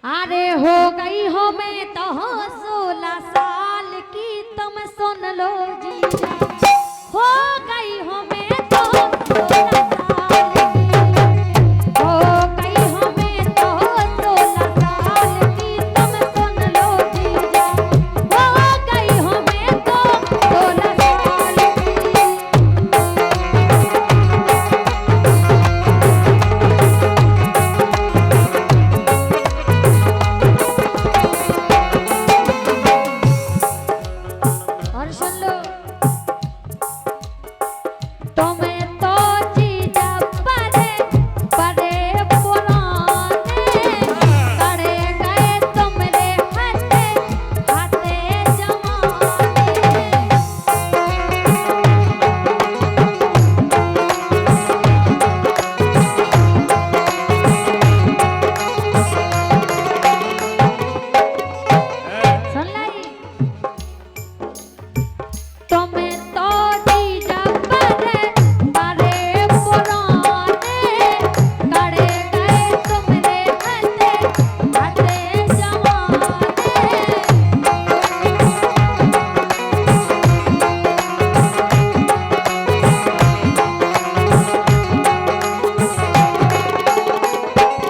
अरे हो गई हो मैं तो 16 साल की तुम सुन लो जीजा। हो गई हो मैं तो 16 साल की। हो गई हो मैं तो 16 साल की तुम सुन लो जीजा। हो गई हो मैं तो 16 साल की। और सुन लो तुम्हें तो जीजा बड़े बड़े पुराने करे गए तुमरे हाथे हाथे जमाने। सुन लाई तुम्हें तो जीजा बड़े बड़े पुराने करे गए तुमरे हाथे हाथे जमाने।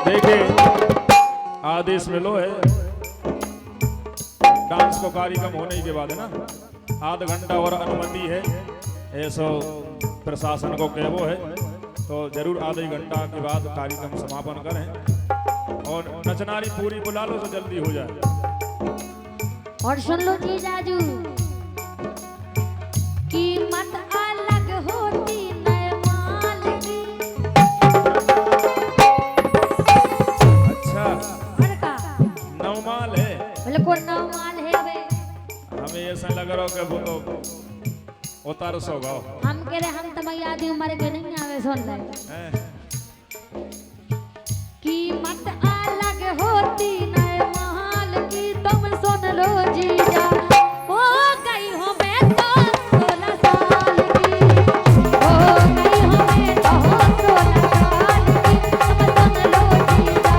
देखिए आदेश मिलो है डांस को कार्यक्रम होने के बाद है ना आध घंटा और अनुमति है ऐसा प्रशासन को कहवो है तो जरूर आधे घंटा के बाद कार्यक्रम समापन करें और नचनारी पूरी बुला लो तो जल्दी हो जाए। और सुन लो जीजाजू कीमत अलग होती नए माल की। अच्छा और का नवमाल है बिल्कुल नौ माल है बे। हमें ऐसा लग रहा हो कि वो तो उतार सो गाओ हम कह रहे हम तुम्हारी आदि उम्र के नहीं आवे सुन ले। हैं? कीमत अलग होती नए माल की तुम सुन लो जीजा। हो गई हो मैं तो 16 साल की। हो गई हो मैं तो 16 साल की तुम सुन लो जीजा।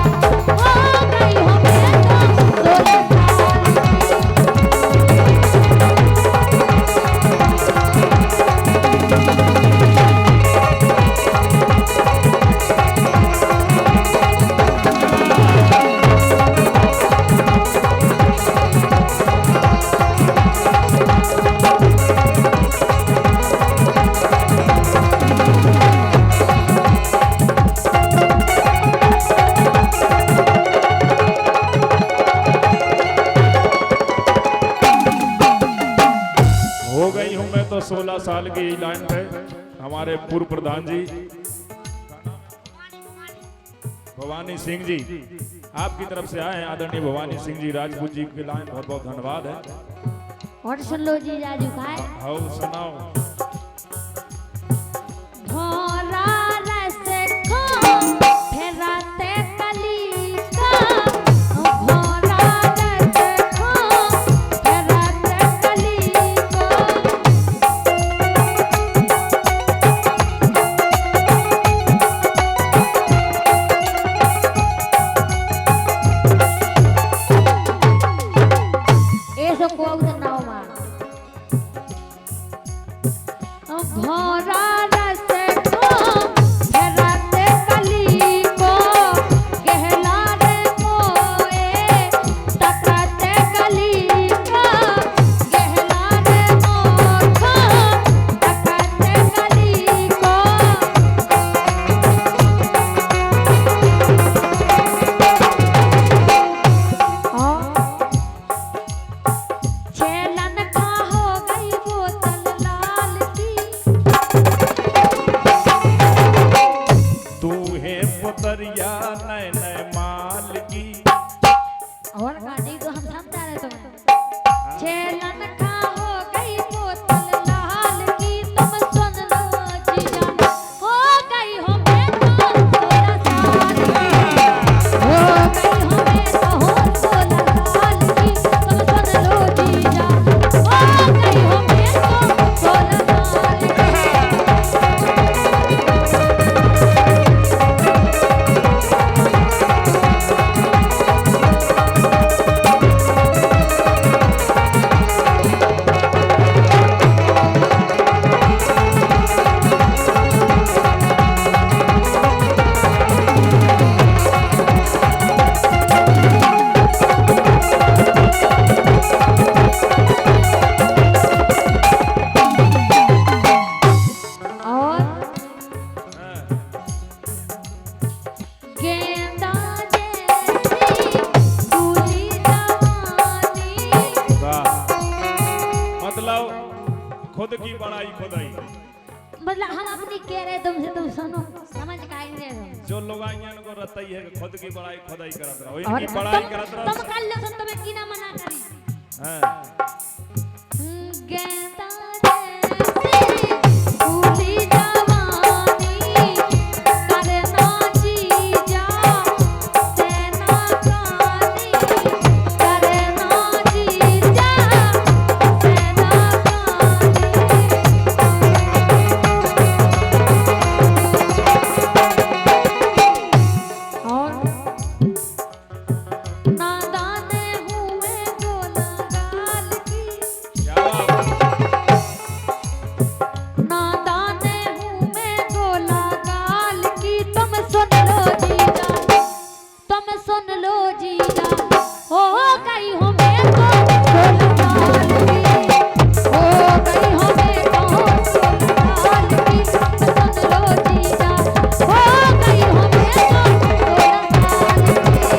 हो गई हो मैं तो 16 साल की। हो गई हूं मैं तो 16 साल की लाइन है हमारे पूर्व प्रधान जी भवानी सिंह जी आपकी तरफ से आए हैं आदरणीय भवानी सिंह जी राजपूत जी के लाइन बहुत बहुत धन्यवाद है। और सुन लो जीजाजू का है आओ सुनाओ भोरा रस खो फेराते कली का। भोरा रस खो फेराते कली का। ऐसो को उधर ना हो मार भोरा रस को फेराते कली को। गहला रे मोए तकते कली का। गहला रे मोखो तकते कली को। छेलन का हो गई बोतल लाल की। तू है पुतरिया नए नए माल की और गाड़ी को हम समझा रहे तुम्हें। छेलन का हो गई बोतल लाल की तुम सुन लो जीजा। हो गई हो मैं तो 16 साल की। हो गई हो मैं तो 16 साल की तुम सुन लो जीजा। हो गई हो मैं तो 16 साल की। बड़ाई खुदाई। मतलब हम अपनी कह रहे तुमसे, तुम सुनो, समझ का ही नहीं रहे। जो लोग आइयन को रतई है कि खुद की बड़ाई खुदाई करत रहो, और इनकी बड़ाई करत रहो। तुम कर लो, तुम्हें की ना मना करी। हां गेंदा जैसे फूली जवानी करना जीजा सेना कानी, करना जीजा सेना कानी। और नादान हूँ मैं गोला गाल की, क्या नादान हूँ मैं गोला गाल की। तुम सुन लो जीजा, तुम सुन लो जीजा, हो गई हूँ मैं तो गोला गाल की, हो गई हूँ मैं तो गोला गाल की। तुम सुन लो जीजा, हो गई हूँ मैं तो गोला गाल की,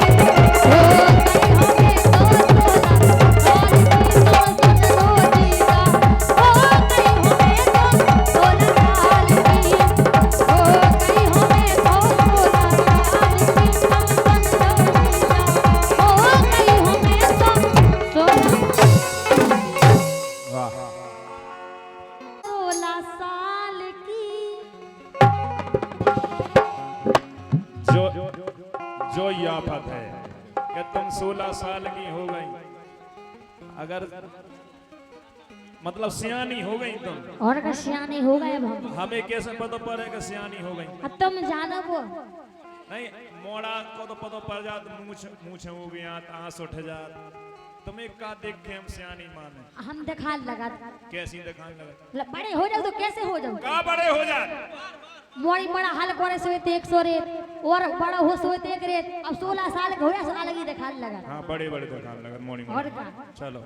हो गई हूँ मैं तो गोला गाल की। तुम सुन लो जीजा, हो गई हूँ मैं तो गोला गाल की, हो गई हूँ मैं तो गोला गाल की। तुम सुन लो जीजा, हो गई हूँ मैं तो वाह 16 साल की। जो जो ये आफत है कि तुम 16 साल की हो गई, अगर मतलब सियानी हो गई तुम, और का सियाने हो गए अब हम। हमें कैसे पता पड़े कि सियानी हो गई? अब तुम जानो वो नहीं मोड़ा को तो पता पड़ जात, मूछ हो गया, आंस उठ जात। तुम्हें का देख के हम सियानी माने? हम दिखा लगा, कैसी दिखाने लगे? बड़े हो जाओ तो कैसे हो जाओ? का बड़े हो जात? मोड़ी बड़ा हाल करे सोए थे 100 रेत, और बड़ा हो सोए थे 1 रेत। अब 16 साल के होया साल की दिखा लगा। हाँ बड़े बड़े दिखाने लगे मोनी और का चलो।